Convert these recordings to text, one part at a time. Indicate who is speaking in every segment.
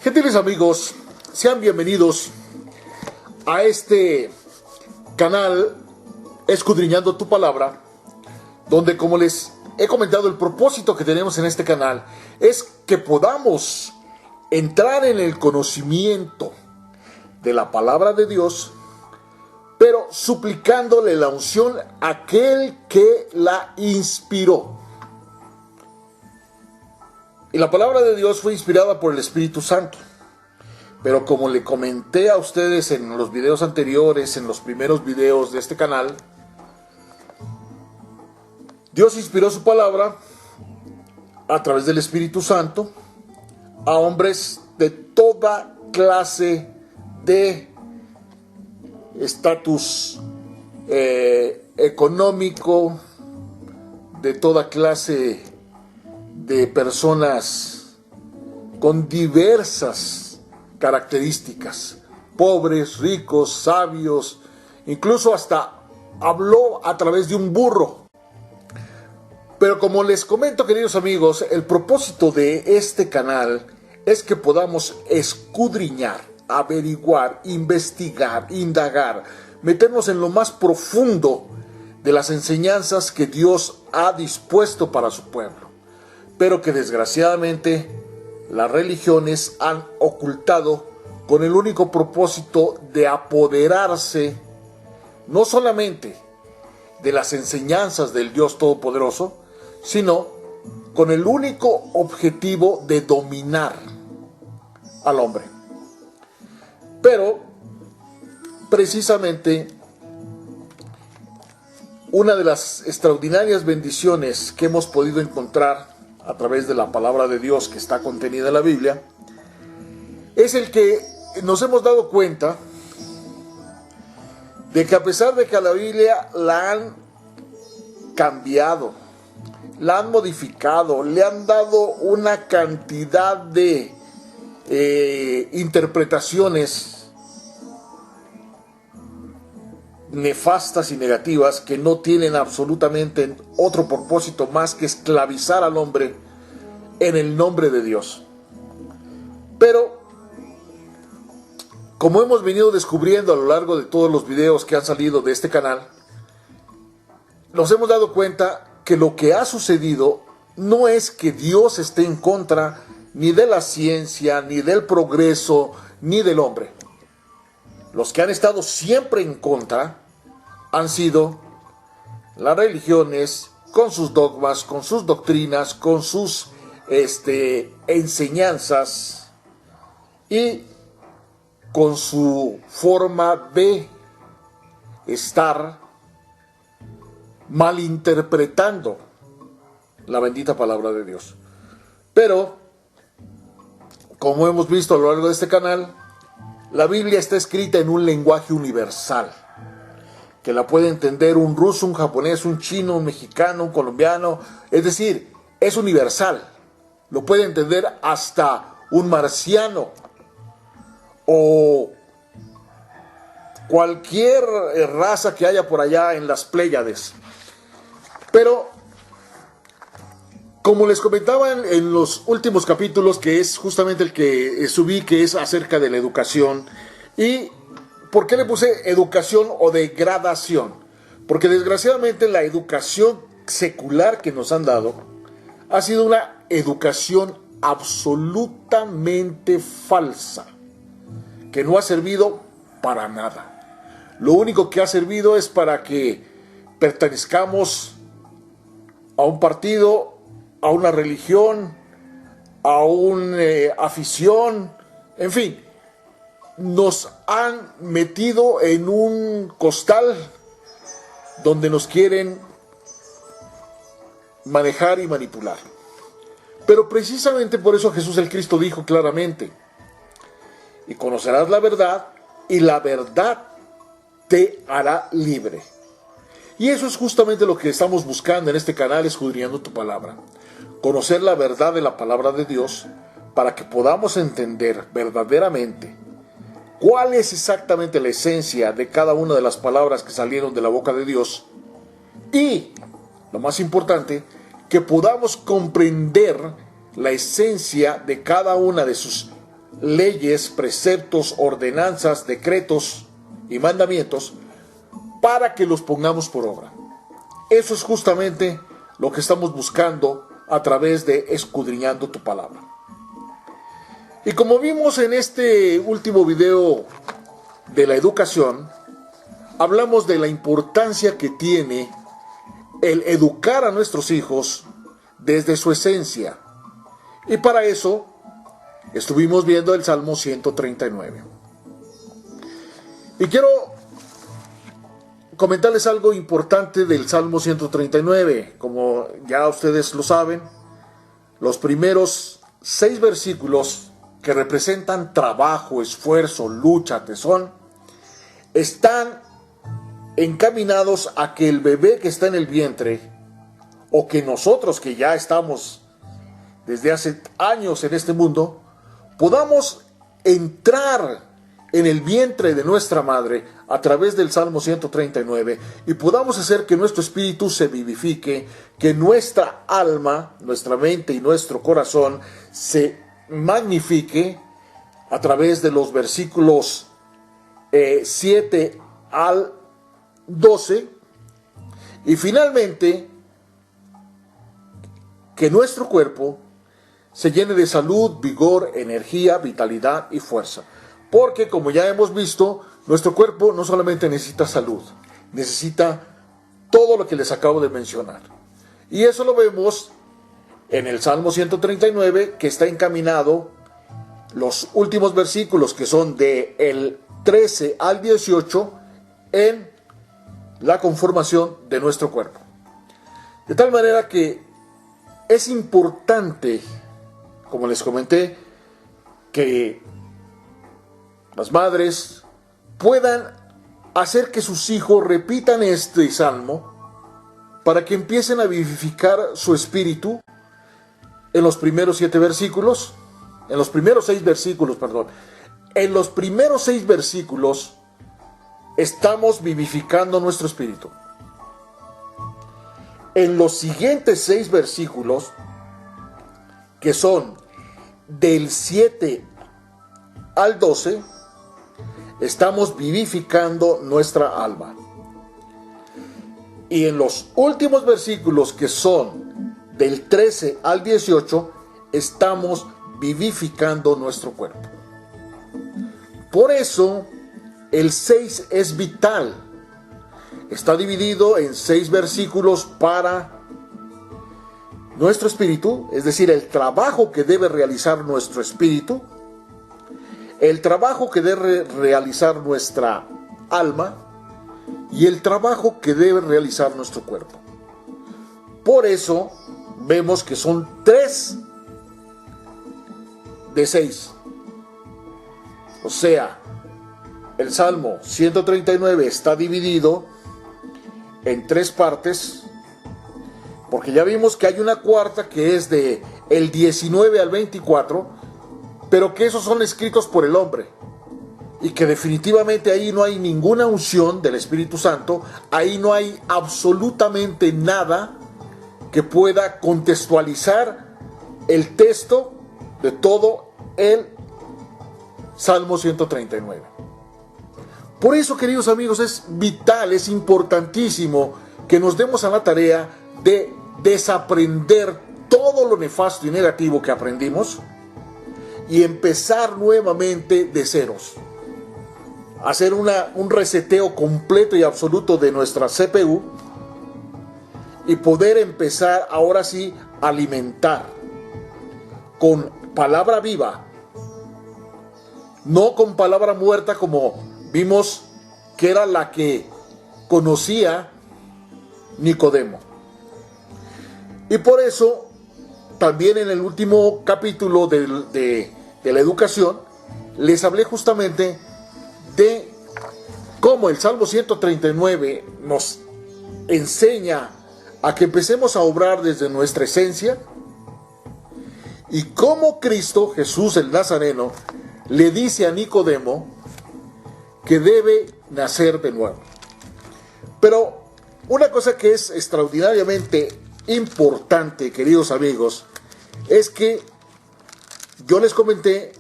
Speaker 1: Gentiles amigos, sean bienvenidos a este canal Escudriñando tu Palabra, donde, como les he comentado, el propósito que tenemos en este canal es que podamos entrar en el conocimiento de la palabra de Dios, pero suplicándole la unción a aquel que la inspiró. Y la palabra de Dios fue inspirada por el Espíritu Santo. Pero como le comenté a ustedes en los videos anteriores, en los primeros videos de este canal, Dios inspiró su palabra a través del Espíritu Santo a hombres de toda clase de estatus económico, de toda clase de personas con diversas características, pobres, ricos, sabios, incluso hasta habló a través de un burro. Pero como les comento, queridos amigos, el propósito de este canal es que podamos escudriñar, averiguar, investigar, indagar, meternos en lo más profundo de las enseñanzas que Dios ha dispuesto para su pueblo, pero que desgraciadamente las religiones han ocultado con el único propósito de apoderarse no solamente de las enseñanzas del Dios Todopoderoso, sino con el único objetivo de dominar al hombre. Pero precisamente una de las extraordinarias bendiciones que hemos podido encontrar a través de la palabra de Dios que está contenida en la Biblia es el que nos hemos dado cuenta de que, a pesar de que a la Biblia la han cambiado, la han modificado, le han dado una cantidad de interpretaciones nefastas y negativas que no tienen absolutamente otro propósito más que esclavizar al hombre en el nombre de Dios. Pero como hemos venido descubriendo a lo largo de todos los videos que han salido de este canal, nos hemos dado cuenta que lo que ha sucedido no es que Dios esté en contra ni de la ciencia, ni del progreso, ni del hombre. Los que han estado siempre en contra han sido las religiones, con sus dogmas, con sus doctrinas, con sus enseñanzas y con su forma de estar malinterpretando la bendita palabra de Dios. Pero, como hemos visto a lo largo de este canal, la Biblia está escrita en un lenguaje universal, que la puede entender un ruso, un japonés, un chino, un mexicano, un colombiano. Es decir, es universal. Lo puede entender hasta un marciano o cualquier raza que haya por allá en las Pléyades. Pero, como les comentaba en los últimos capítulos, que es justamente el que subí, que es acerca de la educación. ¿Y por qué le puse educación o degradación? Porque desgraciadamente la educación secular que nos han dado ha sido una educación absolutamente falsa, que no ha servido para nada. Lo único que ha servido es para que pertenezcamos a un partido, a una religión, a una afición, en fin. Nos han metido en un costal donde nos quieren manejar y manipular. Pero precisamente por eso Jesús el Cristo dijo claramente: y conocerás la verdad, y la verdad te hará libre. Y eso es justamente lo que estamos buscando en este canal, Escudriñando tu Palabra. Conocer la verdad de la palabra de Dios para que podamos entender verdaderamente cuál es exactamente la esencia de cada una de las palabras que salieron de la boca de Dios. Y, lo más importante, que podamos comprender la esencia de cada una de sus leyes, preceptos, ordenanzas, decretos y mandamientos para que los pongamos por obra. Eso es justamente lo que estamos buscando a través de escudriñando tu palabra. Y como vimos en este último video de la educación, hablamos de la importancia que tiene el educar a nuestros hijos desde su esencia. Y para eso estuvimos viendo el Salmo 139. Y quiero comentarles algo importante del Salmo 139. Como ya ustedes lo saben, los primeros 6 versículos que representan trabajo, esfuerzo, lucha, tesón, están encaminados a que el bebé que está en el vientre, o que nosotros que ya estamos desde hace años en este mundo, podamos entrar en el vientre de nuestra madre a través del Salmo 139 y podamos hacer que nuestro espíritu se vivifique, que nuestra alma, nuestra mente y nuestro corazón se magnifique a través de los versículos 7 al 12, y finalmente que nuestro cuerpo se llene de salud, vigor, energía, vitalidad y fuerza. Porque como ya hemos visto, nuestro cuerpo no solamente necesita salud, necesita todo lo que les acabo de mencionar. Y eso lo vemos en el Salmo 139, que está encaminado, los últimos versículos que son de el 13 al 18, en la conformación de nuestro cuerpo. De tal manera que es importante, como les comenté, que las madres puedan hacer que sus hijos repitan este salmo para que empiecen a vivificar su espíritu en los primeros 7 versículos, en los primeros 6 versículos, perdón. En los primeros 6 versículos estamos vivificando nuestro espíritu. En los siguientes 6 versículos, que son del 7 al 12, estamos vivificando nuestra alma. Y en los últimos versículos, que son del 13 al 18, estamos vivificando nuestro cuerpo. Por eso, el 6 es vital. Está dividido en 6 versículos para nuestro espíritu, es decir, el trabajo que debe realizar nuestro espíritu, el trabajo que debe realizar nuestra alma y el trabajo que debe realizar nuestro cuerpo. Por eso vemos que son 3 de 6. O sea, el Salmo 139 está dividido en 3 partes, porque ya vimos que hay una cuarta que es de el 19 al 24, pero que esos son escritos por el hombre, y que definitivamente ahí no hay ninguna unción del Espíritu Santo, ahí no hay absolutamente nada que pueda contextualizar el texto de todo el Salmo 139. Por eso, queridos amigos, es vital, es importantísimo que nos demos a la tarea de desaprender todo lo nefasto y negativo que aprendimos y empezar nuevamente de ceros. Hacer un reseteo completo y absoluto de nuestra CPU y poder empezar ahora sí a alimentar con palabra viva, no con palabra muerta como vimos que era la que conocía Nicodemo. Y por eso también en el último capítulo de la educación les hablé justamente de cómo el Salmo 139 nos enseña a que empecemos a obrar desde nuestra esencia, y cómo Cristo, Jesús el Nazareno, le dice a Nicodemo que debe nacer de nuevo. Pero una cosa que es extraordinariamente importante, queridos amigos, es que yo les comenté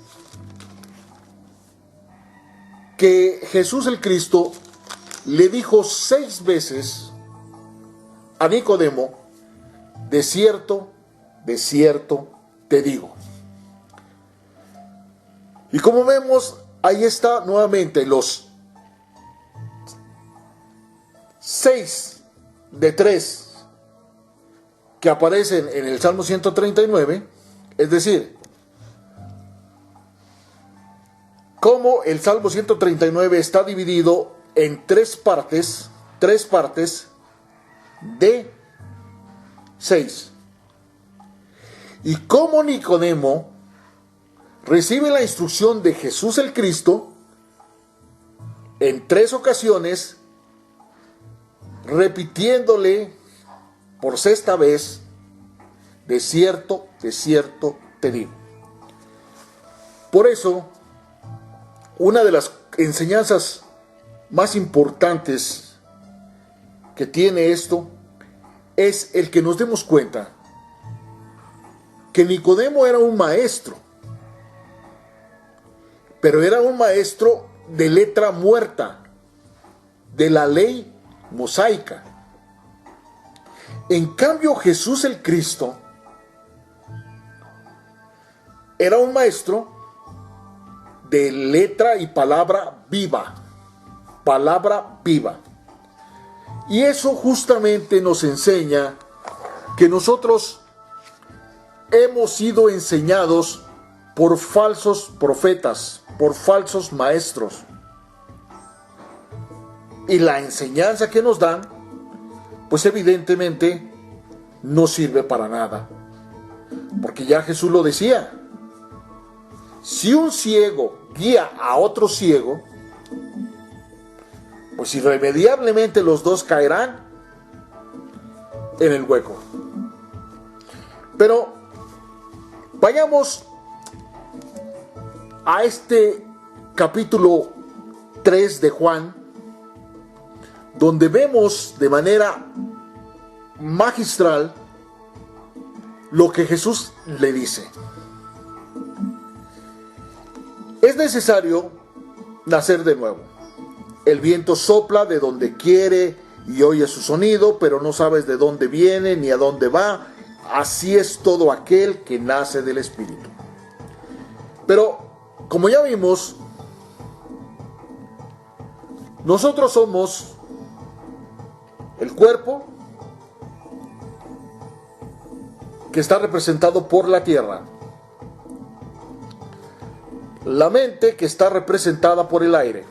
Speaker 1: que Jesús el Cristo le dijo 6 veces a Nicodemo: de cierto te digo. Y como vemos, ahí está nuevamente los 6 de 3 que aparecen en el Salmo 139, es decir, como el Salmo 139 está dividido en 3 partes de 6. Y como Nicodemo recibe la instrucción de Jesús el Cristo en 3 ocasiones, repitiéndole por 6ª vez: de cierto te digo. Por eso, una de las enseñanzas más importantes que tiene esto es el que nos demos cuenta que Nicodemo era un maestro, pero era un maestro de letra muerta, de la ley mosaica. En cambio, Jesús el Cristo era un maestro de letra y palabra viva. Y eso justamente nos enseña que nosotros hemos sido enseñados por falsos profetas, por falsos maestros. Y la enseñanza que nos dan, pues evidentemente no sirve para nada. Porque ya Jesús lo decía: si un ciego guía a otro ciego, pues irremediablemente los dos caerán en el hueco. Pero vayamos a este capítulo 3 de Juan, donde vemos de manera magistral lo que Jesús le dice. Es necesario nacer de nuevo. El viento sopla de donde quiere y oye su sonido, pero no sabes de dónde viene ni a dónde va. Así es todo aquel que nace del Espíritu. Pero, como ya vimos, nosotros somos el cuerpo que está representado por la tierra, la mente que está representada por el aire,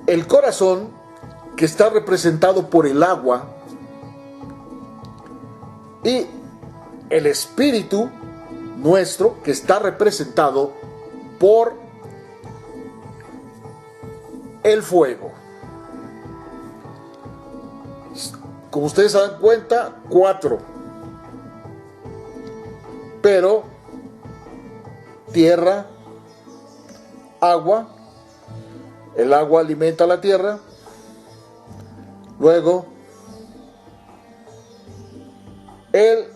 Speaker 1: el corazón que está representado por el agua y el espíritu nuestro que está representado por el fuego. Como ustedes se dan cuenta, 4. Pero tierra, agua, el agua alimenta la tierra, luego el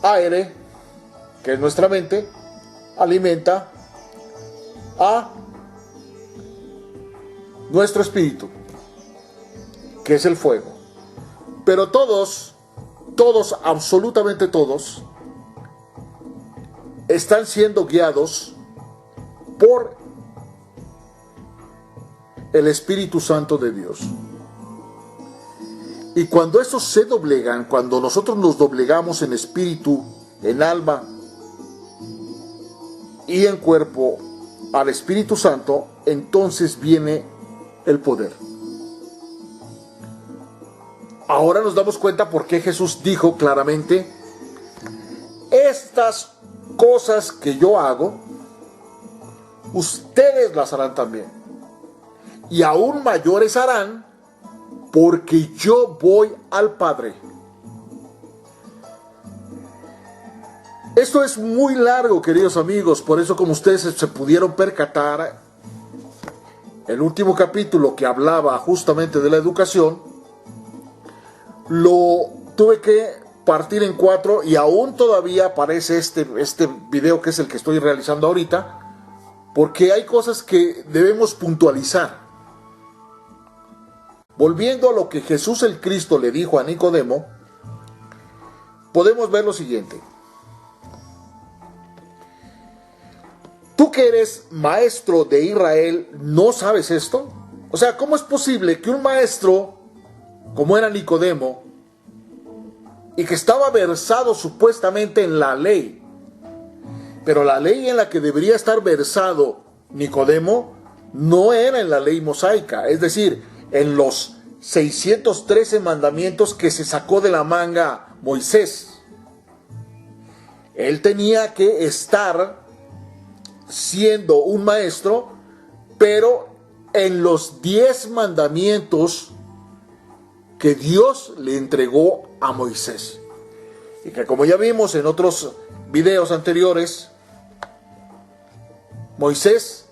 Speaker 1: aire, que es nuestra mente, alimenta a nuestro espíritu, que es el fuego. Pero todos, absolutamente todos, están siendo guiados por el Espíritu Santo de Dios. Y cuando estos se doblegan, cuando nosotros nos doblegamos en espíritu, en alma y en cuerpo al Espíritu Santo, entonces viene el poder. Ahora nos damos cuenta por qué Jesús dijo claramente: estas cosas que yo hago, ustedes las harán también, y aún mayores harán, porque yo voy al Padre. Esto es muy largo, queridos amigos, por eso, como ustedes se pudieron percatar, el último capítulo que hablaba justamente de la educación, lo tuve que partir en cuatro, y aún todavía aparece este video, que es el que estoy realizando ahorita, porque hay cosas que debemos puntualizar. Volviendo a lo que Jesús el Cristo le dijo a Nicodemo, podemos ver lo siguiente. ¿Tú que eres maestro de Israel, no sabes esto? O sea, ¿cómo es posible que un maestro, como era Nicodemo, y que estaba versado supuestamente en la ley, pero la ley en la que debería estar versado Nicodemo no era en la ley mosaica, es decir, en los 613 mandamientos que se sacó de la manga Moisés? Él tenía que estar siendo un maestro, pero en los 10 mandamientos que Dios le entregó a Moisés, y que, como ya vimos en otros videos anteriores, Moisés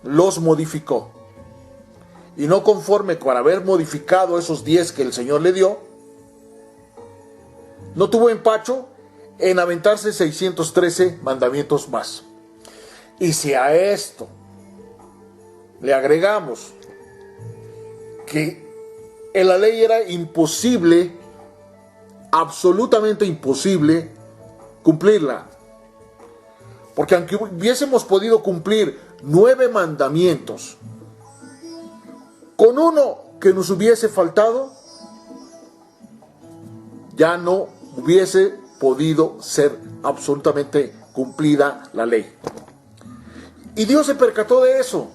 Speaker 1: los modificó, y no conforme con haber modificado esos 10 que el Señor le dio, no tuvo empacho en aventarse 613 mandamientos más. Y si a esto le agregamos que en la ley era imposible, absolutamente imposible, cumplirla, porque aunque hubiésemos podido cumplir 9 mandamientos, con uno que nos hubiese faltado, ya no hubiese podido ser absolutamente cumplida la ley. Y Dios se percató de eso,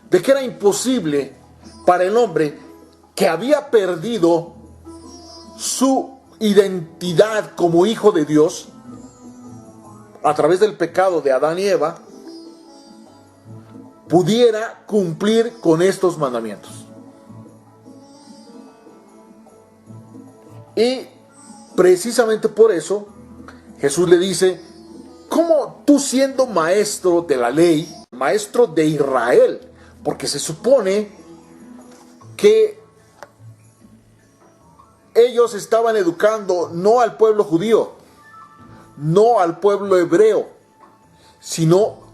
Speaker 1: de que era imposible para el hombre, que había perdido su identidad como hijo de Dios a través del pecado de Adán y Eva, pudiera cumplir con estos mandamientos. Y precisamente por eso Jesús le dice: ¿cómo tú, siendo maestro de la ley, maestro de Israel? Porque se supone que ellos estaban educando no al pueblo judío, no al pueblo hebreo, sino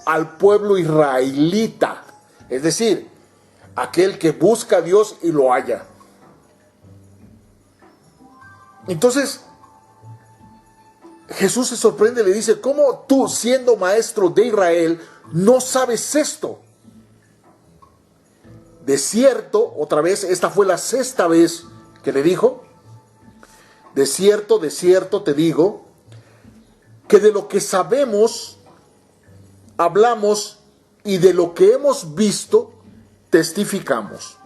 Speaker 1: al pueblo israelita, es decir, aquel que busca a Dios y lo halla. Entonces Jesús se sorprende y le dice: ¿cómo tú, siendo maestro de Israel, no sabes esto? De cierto, otra vez, esta fue la 6ª vez que le dijo: de cierto te digo, que de lo que sabemos, hablamos, y de lo que hemos visto, testificamos.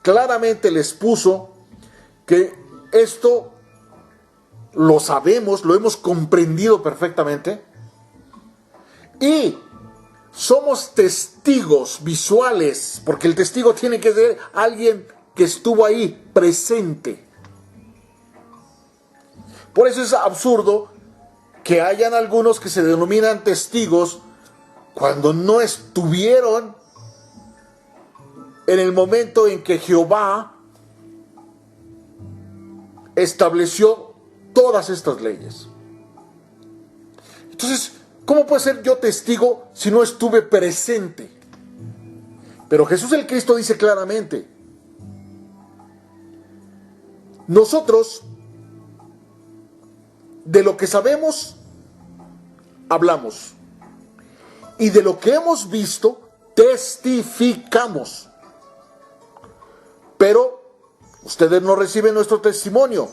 Speaker 1: Claramente les puso que esto lo sabemos, lo hemos comprendido perfectamente, y somos testigos visuales, porque el testigo tiene que ser alguien que estuvo ahí, presente. Por eso es absurdo que hayan algunos que se denominan testigos cuando no estuvieron en el momento en que Jehová estableció todas estas leyes. Entonces, ¿cómo puedo ser yo testigo si no estuve presente? Pero Jesús el Cristo dice claramente: nosotros, de lo que sabemos, hablamos, y de lo que hemos visto, testificamos. Pero ustedes no reciben nuestro testimonio.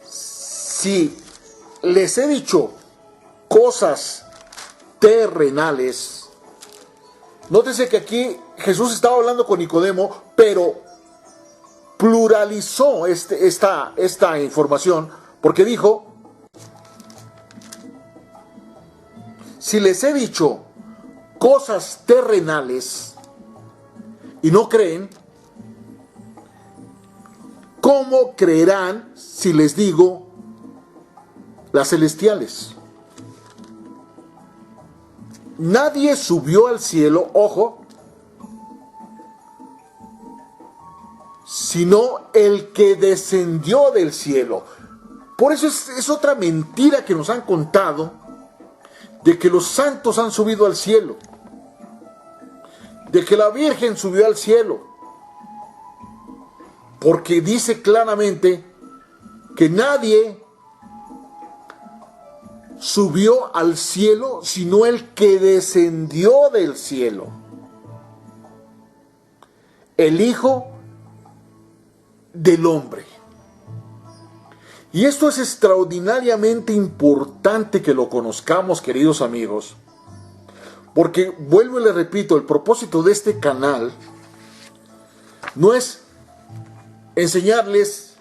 Speaker 1: Si les he dicho cosas terrenales, nótese que aquí Jesús estaba hablando con Nicodemo, pero pluralizó esta información, porque dijo: si les he dicho cosas terrenales y no creen, ¿cómo creerán si les digo las celestiales? Nadie subió al cielo, ojo, sino el que descendió del cielo. Por eso es otra mentira que nos han contado, de que los santos han subido al cielo, de que la Virgen subió al cielo, porque dice claramente que nadie subió al cielo sino el que descendió del cielo, el Hijo del Hombre. Y esto es extraordinariamente importante que lo conozcamos, queridos amigos, porque, vuelvo y le repito, el propósito de este canal no es enseñarles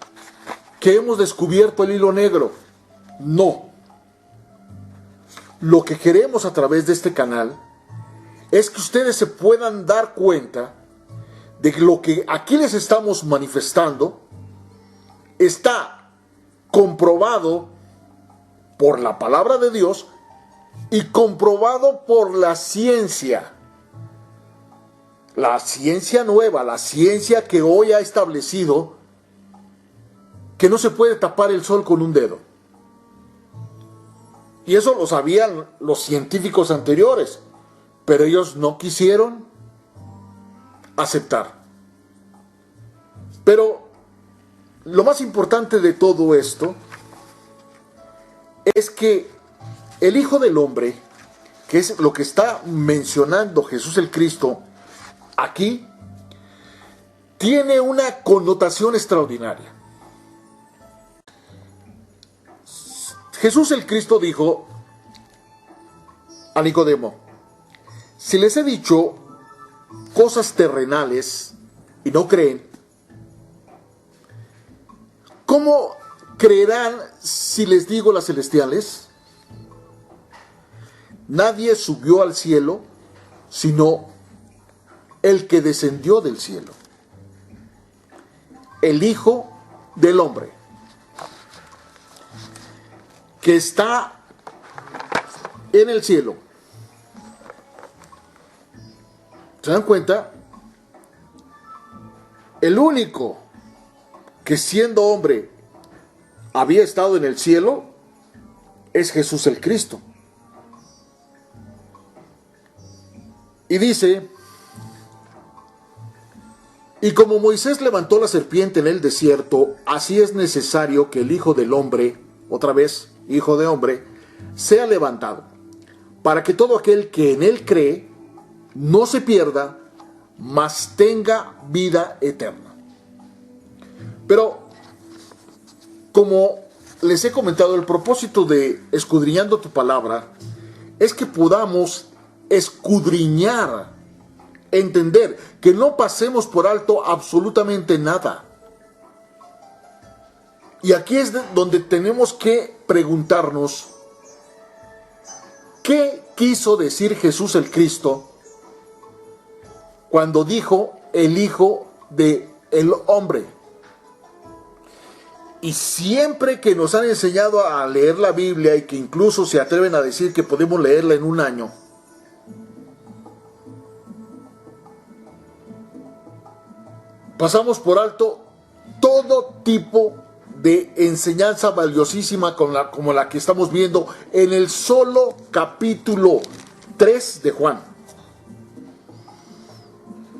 Speaker 1: que hemos descubierto el hilo negro. No. Lo que queremos a través de este canal es que ustedes se puedan dar cuenta de que lo que aquí les estamos manifestando está comprobado por la palabra de Dios y comprobado por la ciencia nueva, la ciencia que hoy ha establecido que no se puede tapar el sol con un dedo. Y eso lo sabían los científicos anteriores, pero ellos no quisieron aceptar. Pero lo más importante de todo esto es que el Hijo del Hombre, que es lo que está mencionando Jesús el Cristo aquí, tiene una connotación extraordinaria. Jesús el Cristo dijo a Nicodemo: si les he dicho cosas terrenales y no creen, ¿cómo creerán si les digo las celestiales? Nadie subió al cielo sino el que descendió del cielo, el Hijo del Hombre, que está en el cielo. ¿Se dan cuenta? El único que siendo hombre había estado en el cielo es Jesús el Cristo. Y dice: y como Moisés levantó la serpiente en el desierto, así es necesario que el Hijo del Hombre, otra vez, Hijo de Hombre, sea levantado, para que todo aquel que en él cree no se pierda, mas tenga vida eterna. Pero, como les he comentado, el propósito de Escudriñando tu Palabra es que podamos escudriñar, entender, que no pasemos por alto absolutamente nada. Y aquí es donde tenemos que preguntarnos: ¿qué quiso decir Jesús el Cristo cuando dijo el Hijo del Hombre? Y siempre que nos han enseñado a leer la Biblia, y que incluso se atreven a decir que podemos leerla en un año, pasamos por alto todo tipo de enseñanza valiosísima como la que estamos viendo en el solo capítulo 3 de Juan,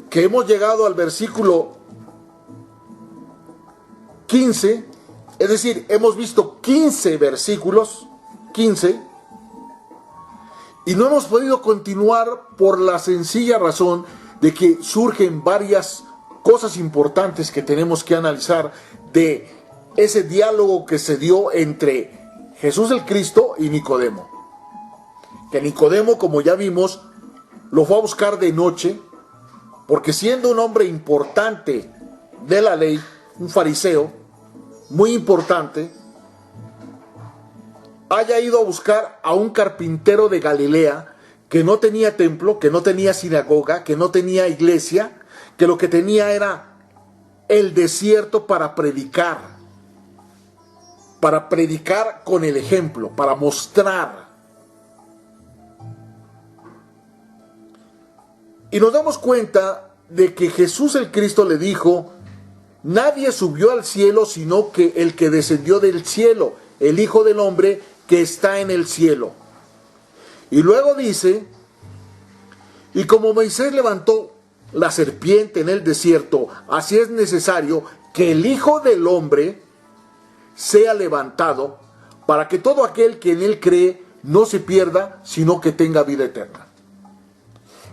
Speaker 1: que hemos llegado al versículo 15, es decir, hemos visto 15 versículos, 15, y no hemos podido continuar por la sencilla razón de que surgen varias cosas importantes que tenemos que analizar de ese diálogo que se dio entre Jesús el Cristo y Nicodemo. Que Nicodemo, como ya vimos, lo fue a buscar de noche, porque siendo un hombre importante de la ley, un fariseo muy importante, haya ido a buscar a un carpintero de Galilea que no tenía templo, que no tenía sinagoga, que no tenía iglesia, que lo que tenía era el desierto para predicar con el ejemplo, para mostrar. Y nos damos cuenta de que Jesús el Cristo le dijo nadie subió al cielo sino que el que descendió del cielo, el Hijo del Hombre que está en el cielo. Y luego dice, y como Moisés levantó la serpiente en el desierto, así es necesario que el Hijo del Hombre sea levantado, para que todo aquel que en él cree no se pierda, sino que tenga vida eterna.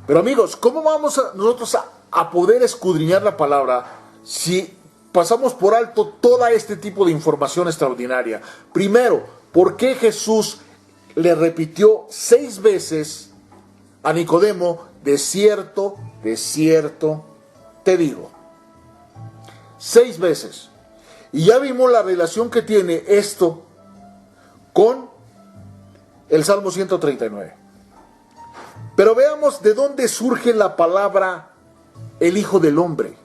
Speaker 1: Pero amigos, ¿cómo vamos nosotros a poder escudriñar la palabra si pasamos por alto todo este tipo de información extraordinaria? Primero, ¿por qué Jesús le repitió 6 veces a Nicodemo, de cierto, te digo? 6 veces. Y ya vimos la relación que tiene esto con el Salmo 139. Pero veamos de dónde surge la palabra el Hijo del Hombre.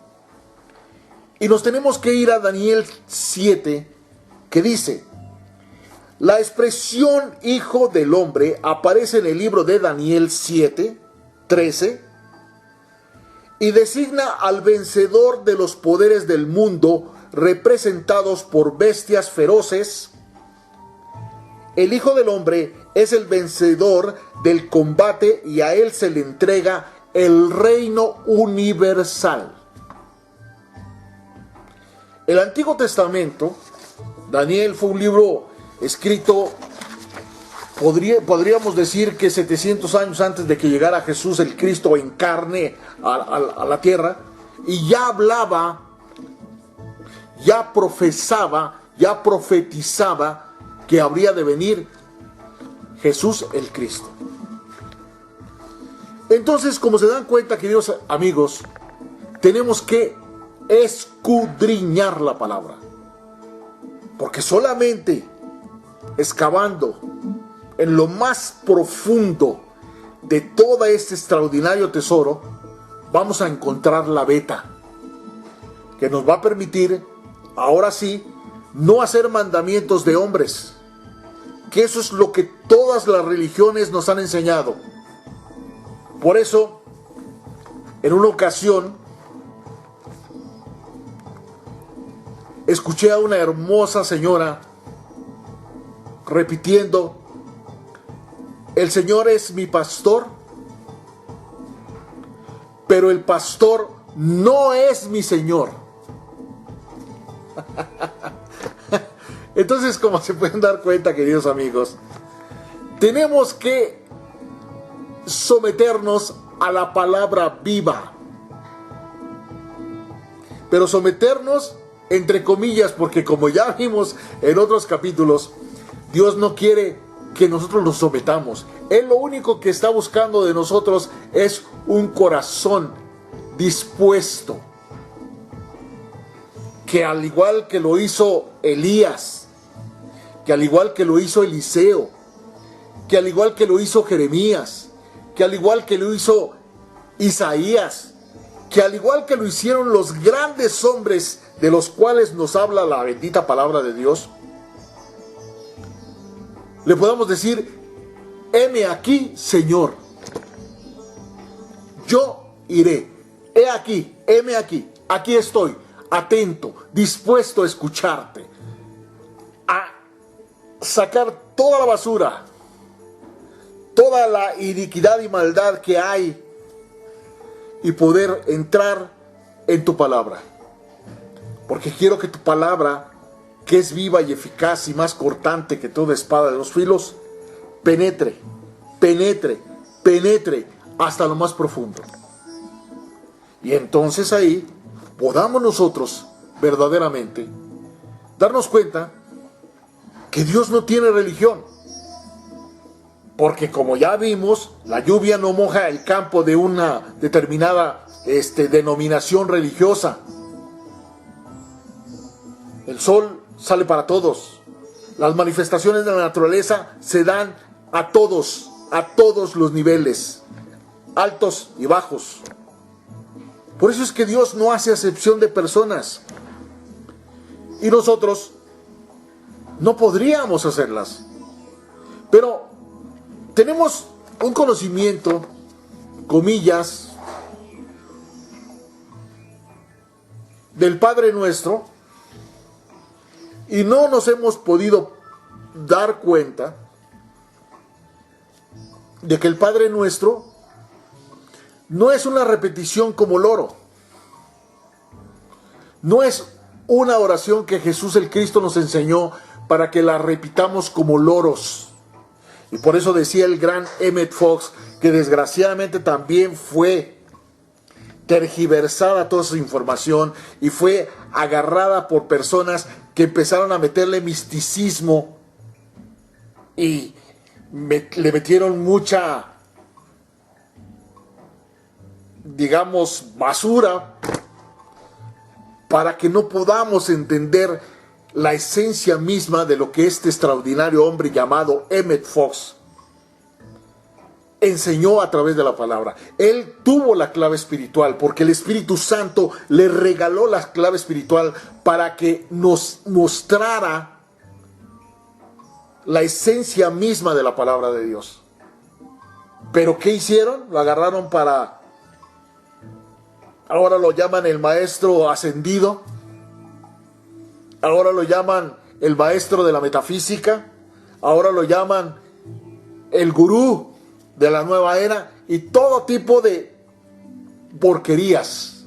Speaker 1: Y nos tenemos que ir a Daniel 7, que dice, la expresión Hijo del Hombre aparece en el libro de Daniel 7, 13, y designa al vencedor de los poderes del mundo representados por bestias feroces. El Hijo del Hombre es el vencedor del combate y a él se le entrega el reino universal. El Antiguo Testamento, Daniel, fue un libro escrito, podríamos decir que 700 años antes de que llegara Jesús el Cristo en carne a la tierra, y ya hablaba, ya profesaba, ya profetizaba que habría de venir Jesús el Cristo. Entonces, como se dan cuenta, queridos amigos, tenemos que escudriñar la palabra, porque solamente excavando en lo más profundo de todo este extraordinario tesoro, vamos a encontrar la veta que nos va a permitir, ahora sí, no hacer mandamientos de hombres, que eso es lo que todas las religiones nos han enseñado. Por eso, en una ocasión, escuché a una hermosa señora repitiendo, el Señor es mi pastor, pero el pastor no es mi Señor. Entonces, como se pueden dar cuenta, queridos amigos, tenemos que someternos a la palabra viva. Pero someternos entre comillas, porque como ya vimos en otros capítulos, Dios no quiere que nosotros nos sometamos. Él lo único que está buscando de nosotros es un corazón dispuesto, que al igual que lo hizo Elías, que al igual que lo hizo Eliseo, que al igual que lo hizo Jeremías, que al igual que lo hizo Isaías, que al igual que lo hicieron los grandes hombres de los cuales nos habla la bendita palabra de Dios, le podamos decir, heme aquí, Señor, yo iré, he aquí, heme aquí, aquí estoy, atento, dispuesto a escucharte, a sacar toda la basura, toda la iniquidad y maldad que hay y poder entrar en tu palabra. Porque quiero que tu palabra, que es viva y eficaz y más cortante que toda espada de dos filos, penetre, penetre, penetre hasta lo más profundo. Y entonces ahí podamos nosotros verdaderamente darnos cuenta que Dios no tiene religión. Porque como ya vimos, la lluvia no moja el campo de una determinada denominación religiosa. El sol sale para todos. Las manifestaciones de la naturaleza se dan a todos los niveles, altos y bajos. Por eso es que Dios no hace acepción de personas. Y nosotros no podríamos hacerlas. Pero tenemos un conocimiento, comillas, del Padre Nuestro y no nos hemos podido dar cuenta de que el Padre Nuestro no es una repetición como loro. No es una oración que Jesús el Cristo nos enseñó para que la repitamos como loros. Y por eso decía el gran Emmett Fox que desgraciadamente también fue tergiversada toda su información y fue agarrada por personas que empezaron a meterle misticismo y le metieron mucha, digamos, basura para que no podamos entender la esencia misma de lo que este extraordinario hombre llamado Emmett Fox enseñó a través de la palabra. Él tuvo la clave espiritual porque el Espíritu Santo le regaló la clave espiritual para que nos mostrara la esencia misma de la palabra de Dios. Pero ¿qué hicieron? Lo agarraron para... Ahora lo llaman el maestro ascendido. Ahora lo llaman el maestro de la metafísica. Ahora lo llaman el gurú de la nueva era y todo tipo de porquerías.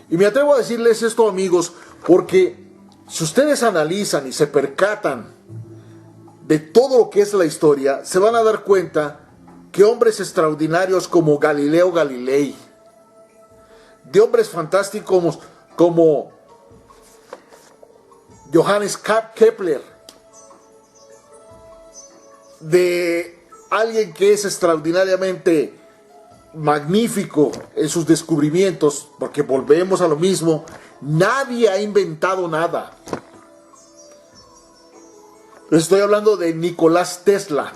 Speaker 1: Y me atrevo a decirles esto, amigos, porque si ustedes analizan y se percatan de todo lo que es la historia, se van a dar cuenta que hombres extraordinarios como Galileo Galilei, de hombres fantásticos como Johannes Kepler, de alguien que es extraordinariamente magnífico en sus descubrimientos, porque volvemos a lo mismo, nadie ha inventado nada. Estoy hablando de Nicolás Tesla.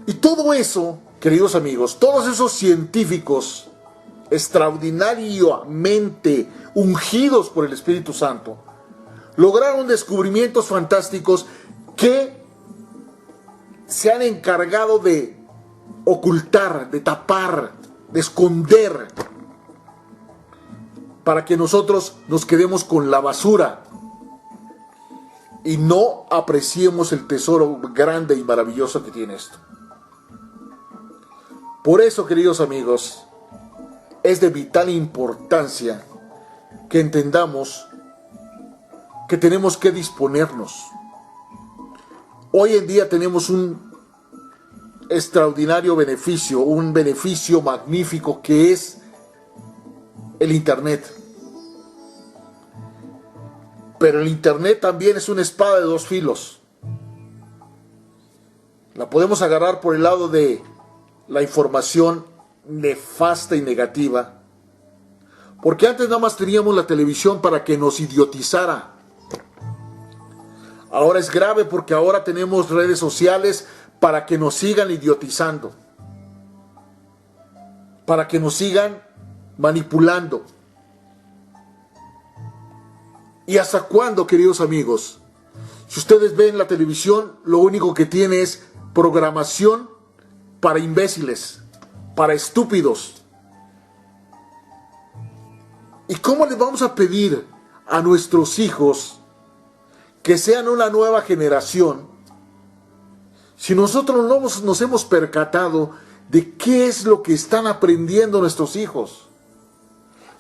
Speaker 1: Y todo eso, queridos amigos, todos esos científicos extraordinariamente ungidos por el Espíritu Santo, lograron descubrimientos fantásticos que se han encargado de ocultar, de tapar, de esconder, para que nosotros nos quedemos con la basura y no apreciemos el tesoro grande y maravilloso que tiene esto. Por eso, queridos amigos, es de vital importancia que entendamos que tenemos que disponernos. Hoy en día tenemos un extraordinario beneficio, un beneficio magnífico que es el Internet. Pero el Internet también es una espada de dos filos. La podemos agarrar por el lado de la información nefasta y negativa, porque antes nada más teníamos la televisión para que nos idiotizara. Ahora es grave porque ahora tenemos redes sociales para que nos sigan idiotizando, para que nos sigan manipulando. ¿Y hasta cuándo, queridos amigos? Si ustedes ven la televisión, lo único que tiene es programación para imbéciles, para estúpidos. ¿Y cómo les vamos a pedir a nuestros hijos que sean una nueva generación si nosotros no nos hemos percatado de qué es lo que están aprendiendo nuestros hijos?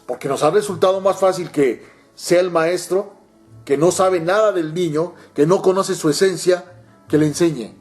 Speaker 1: Porque nos ha resultado más fácil que sea el maestro, que no sabe nada del niño, que no conoce su esencia, que le enseñe.